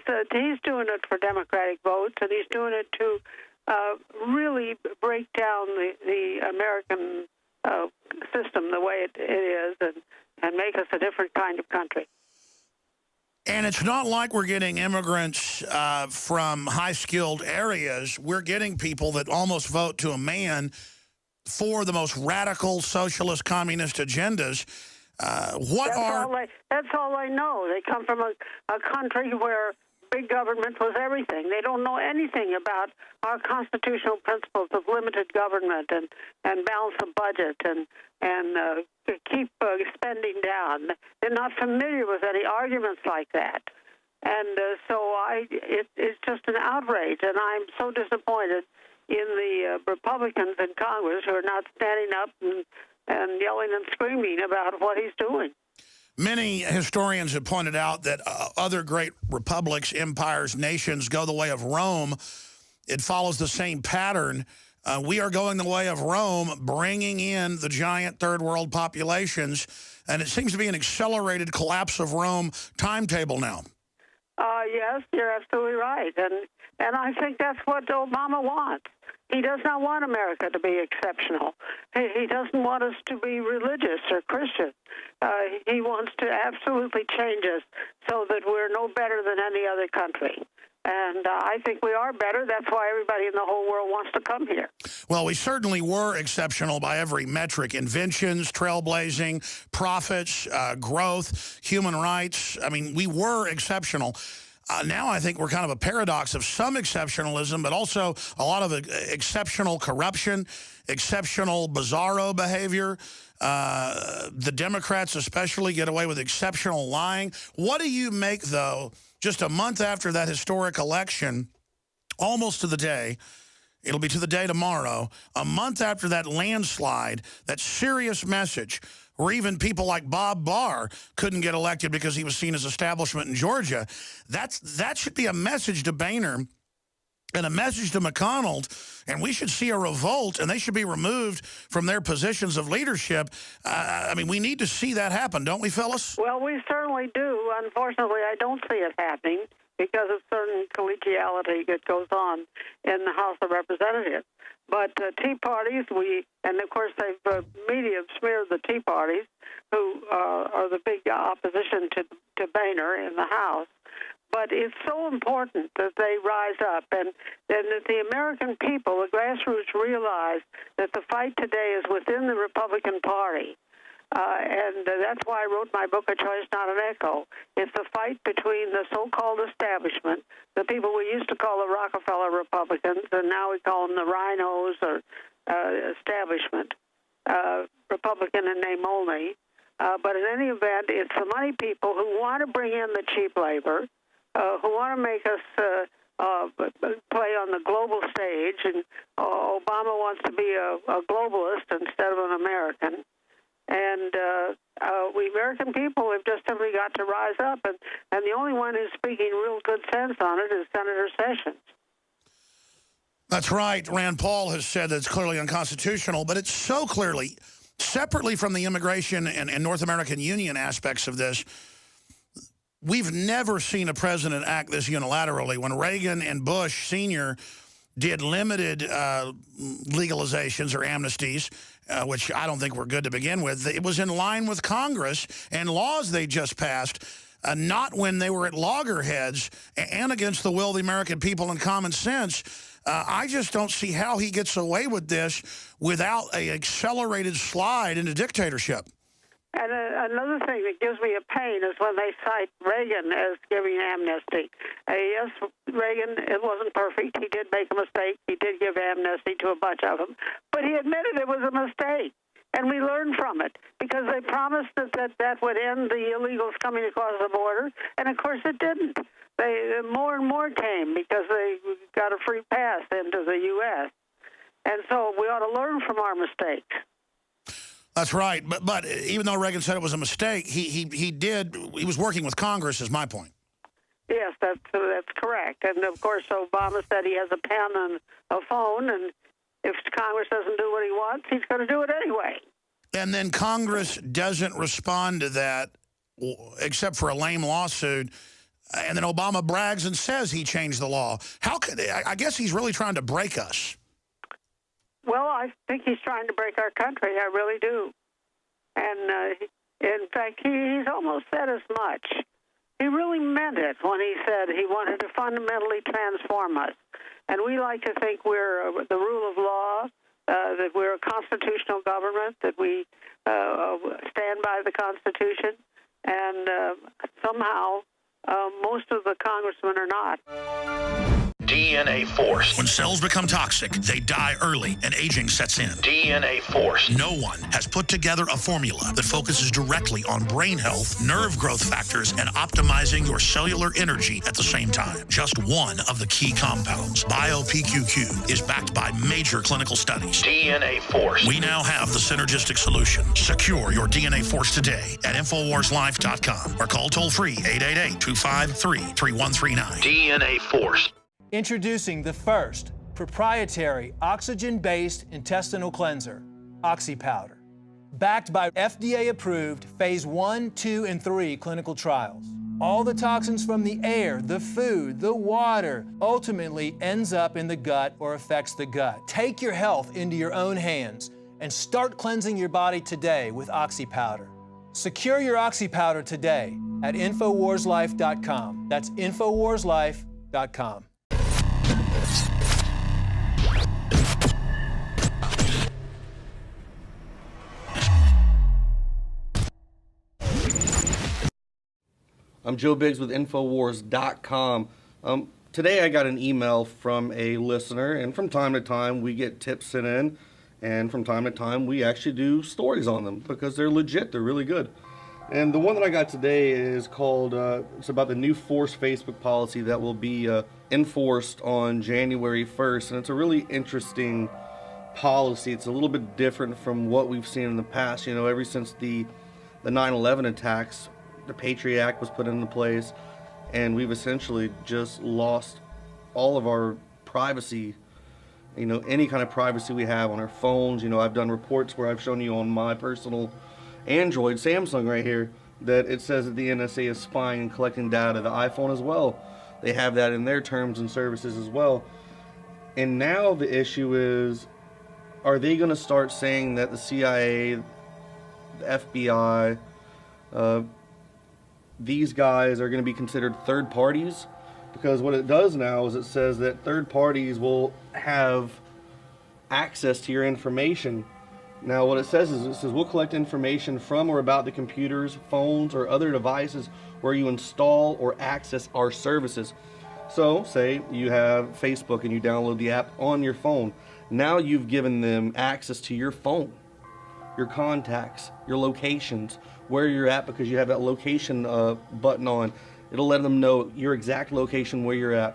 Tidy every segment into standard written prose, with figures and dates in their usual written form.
So he's doing it for Democratic votes, and he's doing it to really break down the American system the way it is and make us a different kind of country. And it's not like we're getting immigrants from high-skilled areas. We're getting people that almost vote to a man for the most radical socialist communist agendas. That's all I know. They come from a country where big government was everything. They don't know anything about our constitutional principles of limited government and balance the budget and keep spending down. They're not familiar with any arguments like that. And so it's just an outrage, and I'm so disappointed in the Republicans in Congress who are not standing up and yelling and screaming about what he's doing. Many historians have pointed out that other great republics, empires, nations go the way of Rome. It follows the same pattern. We are going the way of Rome, bringing in the giant third world populations, and it seems to be an accelerated collapse of Rome timetable now. Yes, you're absolutely right, and I think that's what Obama wants. He does not want America to be exceptional. He doesn't want us to be religious or Christian. He wants to absolutely change us so that we're no better than any other country. And I think we are better. That's why everybody in the whole world wants to come here. Well, we certainly were exceptional by every metric. Inventions, trailblazing, profits, growth, human rights. I mean, we were exceptional. Now I think we're kind of a paradox of some exceptionalism, but also a lot of exceptional corruption, exceptional bizarro behavior. The Democrats especially get away with exceptional lying. What do you make, though, just a month after that historic election, almost to the day, it'll be to the day tomorrow, a month after that landslide, that serious message, where even people like Bob Barr couldn't get elected because he was seen as establishment in Georgia. That should be a message to Boehner and a message to McConnell, and we should see a revolt, and they should be removed from their positions of leadership. I mean, we need to see that happen, don't we, Phyllis? Well, we certainly do. Unfortunately, I don't see it happening because of certain collegiality that goes on in the House of Representatives. But Tea Parties, and of course, media have smeared the Tea Parties, who are the big opposition to Boehner in the House. But it's so important that they rise up and that the American people, the grassroots, realize that the fight today is within the Republican Party. And that's why I wrote my book, A Choice, Not an Echo. It's the fight between the so-called establishment, the people we used to call the Rockefeller Republicans, and now we call them the rhinos or establishment, Republican in name only. But in any event, it's the money people who want to bring in the cheap labor, who want to make us play on the global stage, and Obama wants to be a globalist instead of an American. And we American people have just simply got to rise up, and the only one who's speaking real good sense on it is Senator Sessions. That's right. Rand Paul has said that it's clearly unconstitutional, but it's so clearly, separately from the immigration and North American Union aspects of this, we've never seen a president act this unilaterally. When Reagan and Bush Sr. did limited legalizations or amnesties, which I don't think were good to begin with, it was in line with Congress and laws they just passed, not when they were at loggerheads and against the will of the American people and common sense. I just don't see how he gets away with this without an accelerated slide into dictatorship. And another thing that gives me a pain is when they cite Reagan as giving amnesty. Yes, Reagan, it wasn't perfect. He did make a mistake. He did give amnesty to a bunch of them. But he admitted it was a mistake. And we learned from it because they promised that would end the illegals coming across the border. And, of course, it didn't. More and more came because they got a free pass into the U.S. And so we ought to learn from our mistakes. That's right. But even though Reagan said it was a mistake, he was working with Congress, is my point. Yes, that's correct. And, of course, Obama said he has a pen and a phone, and if Congress doesn't do what he wants, he's going to do it anyway. And then Congress doesn't respond to that, except for a lame lawsuit. And then Obama brags and says he changed the law. How could I guess he's really trying to break us. Well, I think he's trying to break our country. I really do. And in fact, he's almost said as much. He really meant it when he said he wanted to fundamentally transform us. And we like to think we're the rule of law, that we're a constitutional government, that we stand by the Constitution. And somehow, most of the congressmen are not. DNA Force. When cells become toxic, they die early and aging sets in. DNA Force. No one has put together a formula that focuses directly on brain health, nerve growth factors, and optimizing your cellular energy at the same time. Just one of the key compounds, BioPQQ, is backed by major clinical studies. DNA Force. We now have the synergistic solution. Secure your DNA Force today at InfoWarsLife.com or call toll-free 888-253-3139. DNA Force. Introducing the first proprietary oxygen-based intestinal cleanser, OxyPowder, backed by FDA-approved Phase 1, 2, and 3 clinical trials. All the toxins from the air, the food, the water, ultimately ends up in the gut or affects the gut. Take your health into your own hands and start cleansing your body today with OxyPowder. Secure your OxyPowder today at InfoWarsLife.com. That's InfoWarsLife.com. I'm Joe Biggs with InfoWars.com. Today I got an email from a listener, and from time to time we get tips sent in, and from time to time we actually do stories on them because they're legit, they're really good. And the one that I got today is called, it's about the new forced Facebook policy that will be enforced on January 1st, and it's a really interesting policy. It's a little bit different from what we've seen in the past. You know, ever since the 9/11 attacks, the Patriot Act was put into place, and we've essentially just lost all of our privacy, you know, any kind of privacy we have on our phones. You know, I've done reports where I've shown you on my personal Android, Samsung right here, that it says that the NSA is spying and collecting data. The iPhone as well, they have that in their terms and services as well. And now the issue is, are they going to start saying that the CIA, the FBI, these guys are going to be considered third parties? Because what it does now is it says that third parties will have access to your information. Now what it says is, it says we'll collect information from or about the computers, phones, or other devices where you install or access our services. So say you have Facebook and you download the app on your phone. Now you've given them access to your phone, your contacts, your locations, where you're at, because you have that location button on. It'll let them know your exact location where you're at.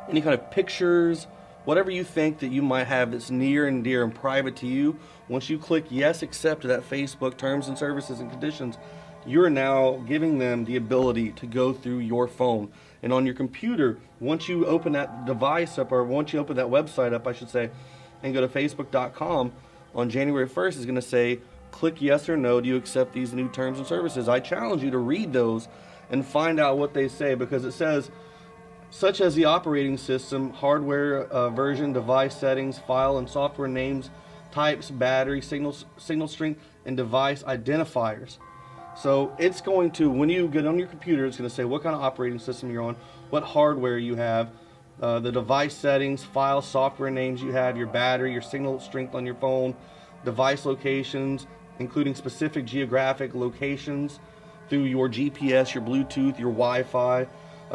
Any kind of pictures, whatever you think that you might have that's near and dear and private to you, once you click yes, accept to that Facebook terms and services and conditions, you're now giving them the ability to go through your phone. And on your computer, once you open that device up, or once you open that website up, I should say, and go to Facebook.com, on January 1st is going to say, click yes or no, do you accept these new terms and services? I challenge you to read those and find out what they say, because it says, such as the operating system, hardware version, device settings, file and software names, types, battery, signal strength, and device identifiers. So it's going to, when you get on your computer, it's going to say what kind of operating system you're on, what hardware you have, the device settings, file, software names you have, your battery, your signal strength on your phone, device locations, including specific geographic locations through your GPS, your Bluetooth, your Wi-Fi,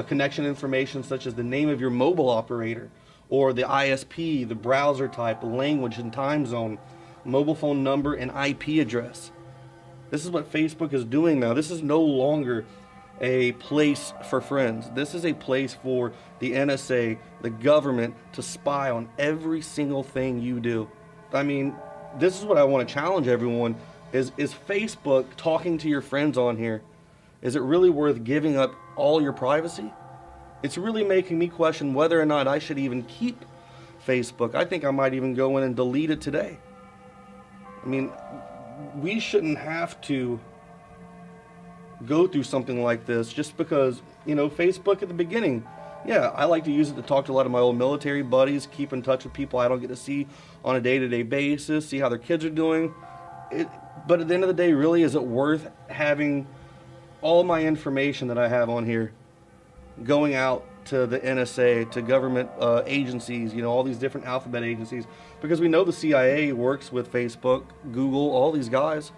connection information such as the name of your mobile operator, or the ISP, the browser type, the language and time zone, mobile phone number, and IP address. This is what Facebook is doing now. This is no longer a place for friends. This is a place for the NSA, the government, to spy on every single thing you do. I mean, this is what I want to challenge everyone. Is Facebook talking to your friends on here? Is it really worth giving up all your privacy? It's really making me question whether or not I should even keep Facebook. I think I might even go in and delete it today. I mean, we shouldn't have to go through something like this, just because, you know, Facebook at the beginning, yeah, I like to use it to talk to a lot of my old military buddies, keep in touch with people I don't get to see on a day-to-day basis, see how their kids are doing. But at the end of the day, really, is it worth having all my information that I have on here going out to the NSA, to government agencies, you know, all these different alphabet agencies? Because we know the CIA works with Facebook, Google, all these guys.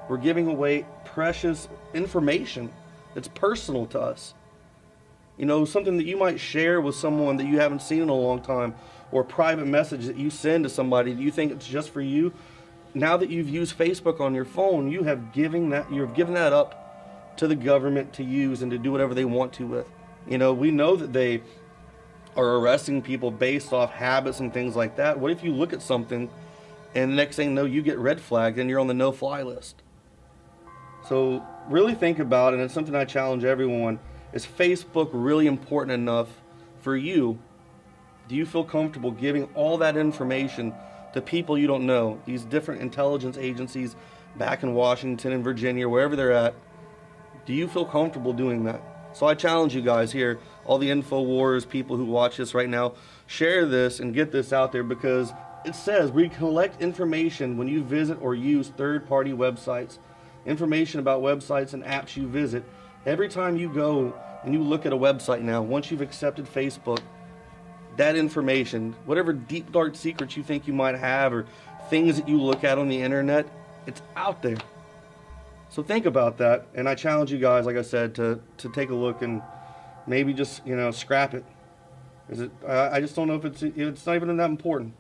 We're giving away precious information that's personal to us. You know, something that you might share with someone that you haven't seen in a long time, or a private message that you send to somebody that you think it's just for you. Now that you've used Facebook on your phone, you've given that up to the government to use and to do whatever they want to with. You know, we know that they are arresting people based off habits and things like that. What if you look at something and the next thing you know, you get red flagged and you're on the no-fly list? So really think about it, and it's something I challenge everyone. Is Facebook really important enough for you? Do you feel comfortable giving all that information to people you don't know? These different intelligence agencies back in Washington and Virginia, wherever they're at. Do you feel comfortable doing that? So I challenge you guys here, all the InfoWars people who watch this right now, share this and get this out there, because it says we collect information when you visit or use third-party websites, information about websites and apps you visit. Every time you go and you look at a website now, once you've accepted Facebook, that information, whatever deep, dark secrets you think you might have or things that you look at on the internet, it's out there. So think about that, and I challenge you guys, like I said, to take a look and maybe just, you know, scrap it. I just don't know if it's not even that important.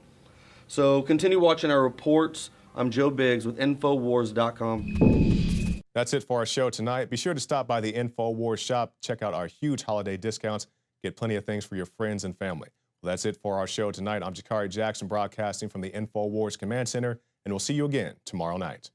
So continue watching our reports. I'm Joe Biggs with InfoWars.com. That's it for our show tonight. Be sure to stop by the InfoWars shop, check out our huge holiday discounts, get plenty of things for your friends and family. Well, that's it for our show tonight. I'm Jakari Jackson, broadcasting from the InfoWars Command Center, and we'll see you again tomorrow night.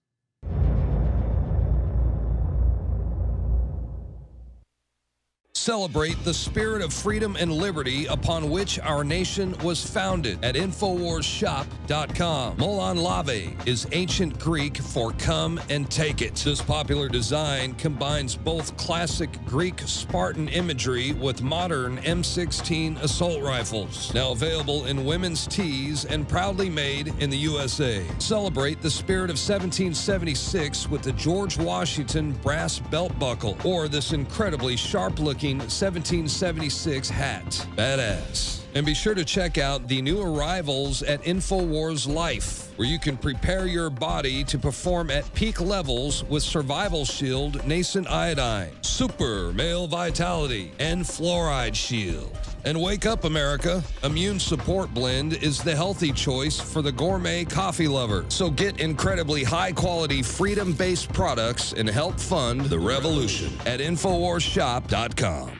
Celebrate the spirit of freedom and liberty upon which our nation was founded at InfoWarsShop.com. Molon Lave is ancient Greek for come and take it. This popular design combines both classic Greek Spartan imagery with modern M16 assault rifles. Now available in women's tees and proudly made in the USA. Celebrate the spirit of 1776 with the George Washington brass belt buckle, or this incredibly sharp-looking 1776 hat. Badass. And be sure to check out the new arrivals at InfoWars Life, where you can prepare your body to perform at peak levels with Survival Shield Nascent Iodine, Super Male Vitality, and Fluoride Shield. And wake up, America. Immune Support Blend is the healthy choice for the gourmet coffee lover. So get incredibly high-quality, freedom-based products and help fund the revolution at InfoWarsShop.com.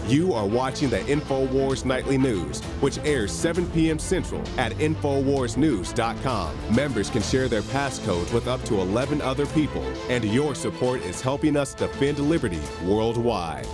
You are watching the InfoWars Nightly News, which airs 7 p.m. Central at InfoWarsNews.com. Members can share their passcodes with up to 11 other people, and your support is helping us defend liberty worldwide.